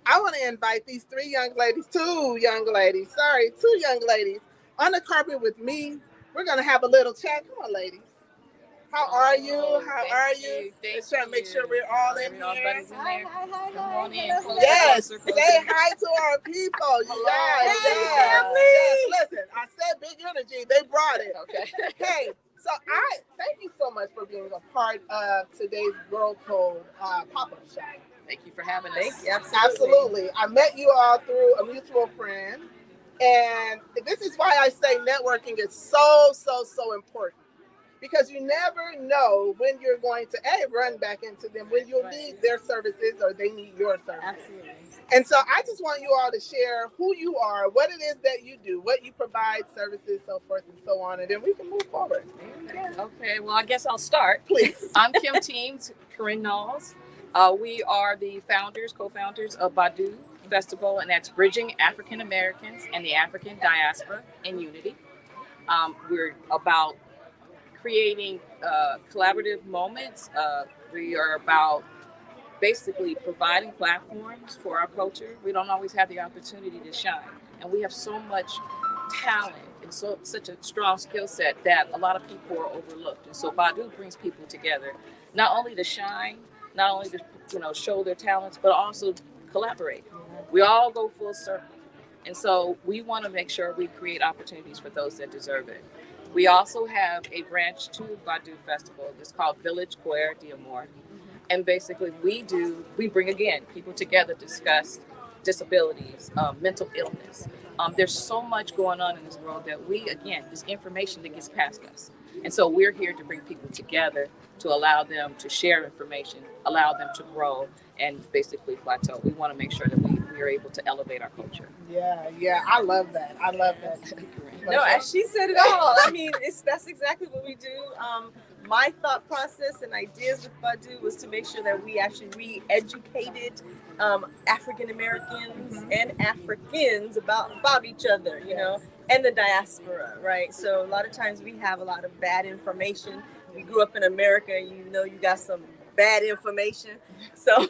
I want to invite these two young ladies on the carpet with me. We're going to have a little chat. Come on, ladies. How are you? How are you? Let's try to make sure we're all in here. Come on in. Yes. Say hi to our people, you guys. Hey, family. Yes. Listen, I said big energy. They brought it. Okay. Hey, so I thank you so much for being a part of today's Girl Code pop-up shop. Thank you for having us. Thank you. Absolutely. I met you all through a mutual friend. And this is why I say networking is so important. Because you never know when you're going to run back into them, when you'll need their services or they need your services. Absolutely. And so I just want you all to share who you are, what it is that you do, what you provide, services, so forth and so on, and then we can move forward. Okay, well, I guess I'll start. Please. I'm Kim Teams, Corinne Knowles. We are the co-founders of Badu Festival, and that's Bridging African Americans and the African Diaspora in Unity. We're about creating collaborative moments. We are about basically providing platforms for our culture. We don't always have the opportunity to shine, and we have so much talent and such a strong skill set that a lot of people are overlooked. And so Badu brings people together, not only to shine, not only to show their talents, but also collaborate. We all go full circle, and so we want to make sure we create opportunities for those that deserve it. We also have a branch to Badu Festival. It's called Village Choir d'Amour. And basically we bring, again, people together to discuss disabilities, mental illness. There's so much going on in this world that this information that gets past us. And so we're here to bring people together to allow them to share information, allow them to grow, and basically plateau. We want to make sure that we are able to elevate our culture. Yeah, I love that. No, as she said it all. I mean, that's exactly what we do. My thought process and ideas with Badu was to make sure that we actually re-educated African Americans and Africans about each other, and the diaspora, right? So a lot of times we have a lot of bad information. We grew up in America, you got some bad information. So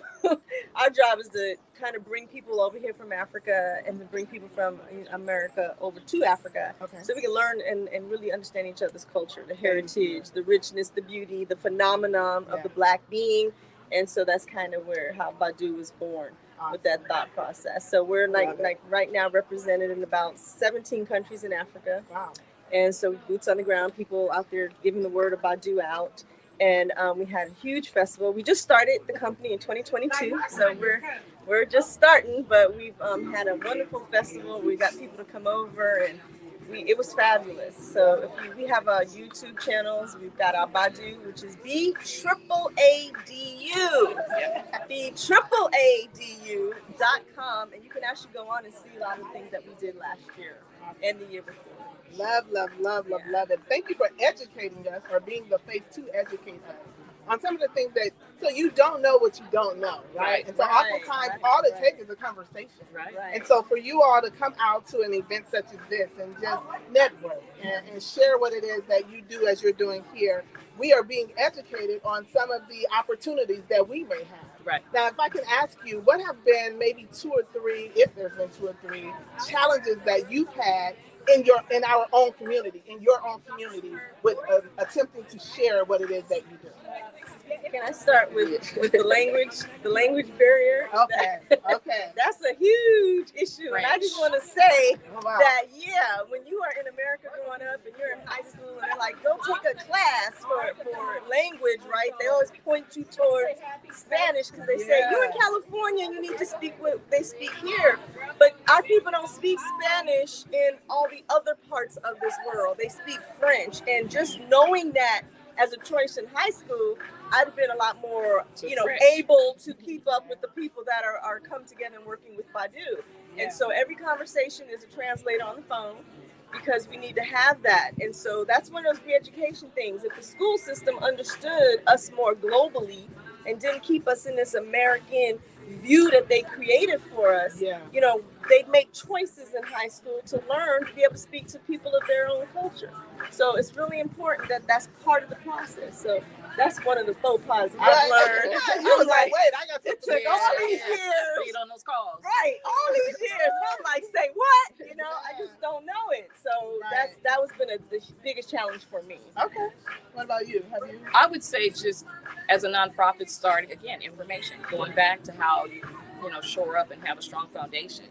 our job is to kind of bring people over here from Africa and to bring people from America over to Africa, so we can learn and really understand each other's culture, the heritage, the richness, the beauty, the phenomenon of the Black being. And so that's kind of how Badu was born. With that thought process. So we're like right now represented in about 17 countries in Africa. Wow. And so boots on the ground, people out there giving the word of Badu out. And we had a huge festival. We just started the company in 2022, so we're just starting, but we've had a wonderful festival. We got people to come over, and it was fabulous. So we have our YouTube channels. We've got our Badu, which is BAADU.com, and you can actually go on and see a lot of things that we did last year and the year before. Love it. Thank you for educating us, or being the face to educate us on some of the things so you don't know what you don't know, right? And so oftentimes all it takes is a conversation. Right. And so for you all to come out to an event such as this and just network and share what it is that you do as you're doing here, we are being educated on some of the opportunities that we may have. Right. Now, if I can ask you, what have been maybe 2 or 3, if there's been 2 or 3 challenges that you've had in your own community with attempting to share what it is that you do? Can I start with the language barrier? Okay. That's a huge issue. French. And I just want to say that, when you are in America growing up and you're in high school and they're like, go take a class for language, right? They always point you towards Spanish because they say, you're in California and you need to speak what they speak here. But our people don't speak Spanish in all the other parts of this world. They speak French. And just knowing that as a choice in high school, I'd have been a lot more, able to keep up with the people that are come together and working with Badu. And so every conversation is a translator on the phone because we need to have that. And so that's one of those re-education things. If the school system understood us more globally and didn't keep us in this American view that they created for us, they'd make choices in high school to learn to be able to speak to people of their own culture. So it's really important that that's part of the process. So that's one of the faux pas I've learned. You was like, wait, I got to take all these years. Speed on those calls. the biggest challenge for me. Okay. What about you? Have you? I would say just as a nonprofit starting, again, information, going back to how you know, shore up and have a strong foundation.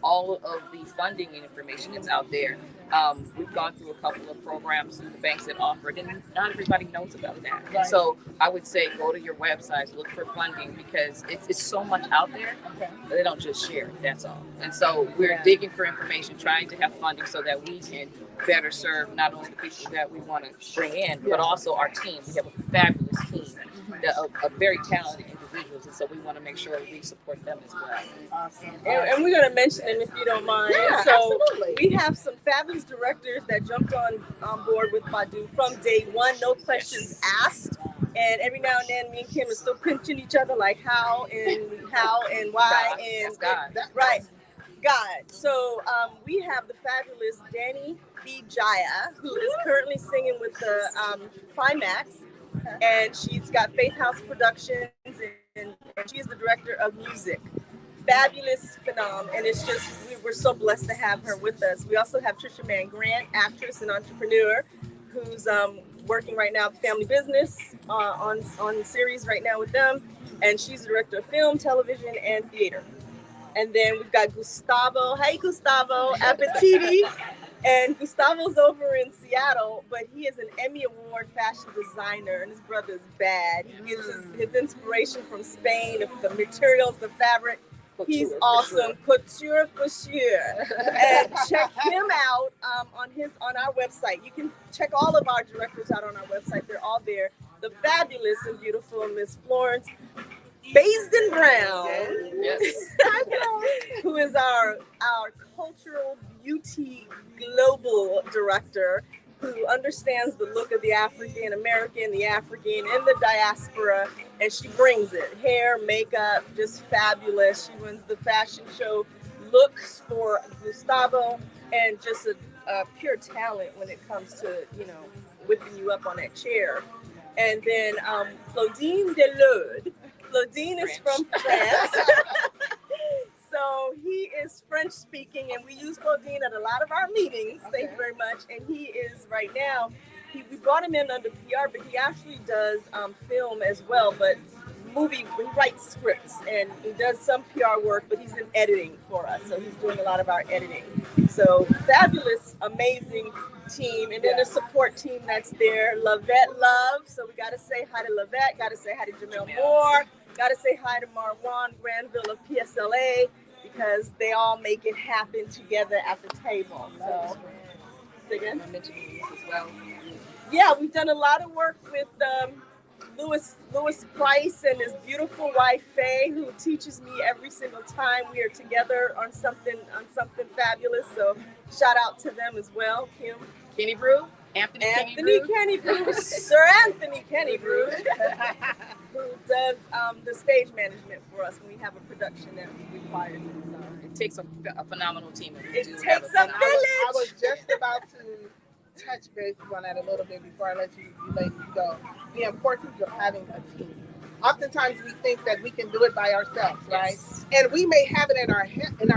All of the funding and information that's out there. We've gone through a couple of programs through the banks that offer it, and not everybody knows about that. Right. So I would say go to your websites, look for funding, because it's so much out there. Okay. They don't just share it, that's all. And so we're digging for information, trying to have funding so that we can better serve not only the people that we want to bring in, but also our team. We have a fabulous team of very talented individuals, and so we want to make sure we support them as well. Awesome. And we're going to mention them if you don't mind. Yeah, so absolutely. we have some fabulous directors that jumped on board with Badu from day one, no questions asked. And every now and then, me and Kim are still pinching each other, like how and why God, and God. right, God. So we have the fabulous Danny B. Jaya, who is currently singing with the Climax, and she's got Faith House Productions, and she is the director of music. Fabulous phenom, and it's just we're so blessed to have her with us. We also have Trisha Mann Grant, actress and entrepreneur, who's working right now with Family Business on series right now with them, and she's the director of film, television, and theater. And then we've got Gustavo. Hey, Gustavo, Appetiti. And Gustavo's over in Seattle, but he is an Emmy Award fashion designer, and his brother's bad. He gets his inspiration from Spain, the materials, the fabric. He's awesome. Couture for sure. And check him out on our website. You can check all of our directors out on our website. They're all there. The fabulous and beautiful Miss Florence Basden Brown, Yes. who is our cultural beauty global director, who understands the look of the African American, the African, and the diaspora, and she brings it. Hair, makeup, just fabulous. She runs the fashion show looks for Gustavo, and just a pure talent when it comes to, you know, whipping you up on that chair. And then Claudine Deleude. Claudine is from France. So he is French speaking, and we use Claudine at a lot of our meetings. Thank you very much. And he is right now, we brought him in under PR, but he actually does film as well. But he writes scripts, and he does some PR work, but he's in editing for us. So he's doing a lot of our editing. So fabulous, amazing team. And then the support team that's there, Lavette Love. So we got to say hi to Lavette, got to say hi to Jamel Moore, got to say hi to Marwan Granville of PSLA, because they all make it happen together at the table. So, again, I mentioned this as well. yeah, we've done a lot of work with Louis Price and his beautiful wife Faye, who teaches me every single time we are together on something fabulous. So shout out to them as well, Kim. Kenny Brew, Anthony Kenny Brew, Sir Anthony Kenny Brew, who does the stage management for us when we have a production that requires it. So It takes a phenomenal team. it takes a village. I was just about to touch base on that a little bit before I let you ladies go. The importance of having a team. Oftentimes we think that we can do it by ourselves, right? Yes. And we may have it in our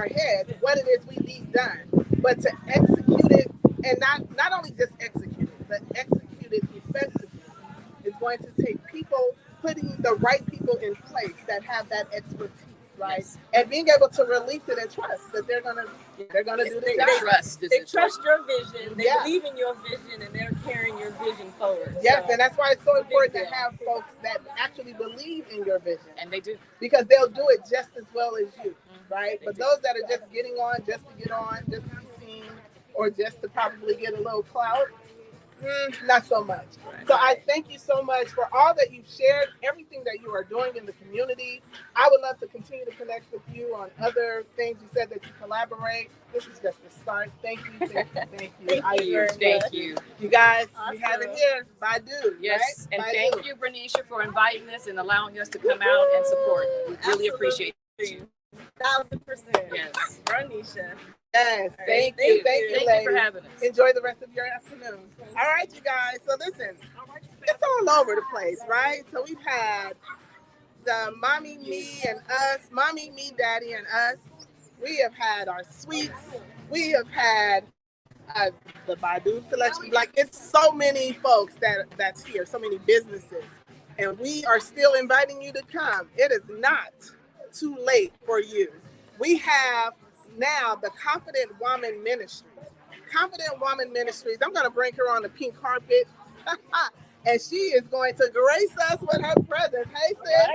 head what it is we need done, but to execute it, and not only just execute it, but execute it effectively, is going to take people, putting the right people in place that have that expertise, right? Yes. And being able to release it and trust that they're gonna do the job. Trust. They trust your vision. They Yeah. believe in your vision, and they're carrying your vision forward. Yes, So, and that's why it's so important to deal. have folks that actually believe in your vision, And they do. because they'll do it just as well as you, right? They But do. those that are just getting on, just to get on, just to be seen, or just to probably get a little clout, not so much. Right. So I thank you so much for all that you've shared, everything that you are doing in the community. I would love to continue to connect with you on other things. You said that you collaborate. This is just the start. Thank you. Thank you. Thank I you very appreciate Thank you. you guys. Awesome. We have it here. Badu. Yes, right? and Badu. thank you, Bernicia, for inviting us and allowing us to come out and support. We really Absolutely. appreciate you. 1,000%. Yes. Bernicia. Yes, All right, thank thank you. Thank you, Thank you ladies. for having us. Enjoy the rest of your afternoon. All right, you guys. So listen, it's all over the place, right? So we've had the mommy, me, and us, mommy, me, daddy, and us. We have had our sweets. We have had the Badu collection. Like, it's so many folks that's here, so many businesses, and we are still inviting you to come. It is not too late for you. We have now the Confident Woman Ministries. Confident Woman Ministries. I'm going to bring her on the pink carpet, and she is going to grace us with her presence. Hey, sis.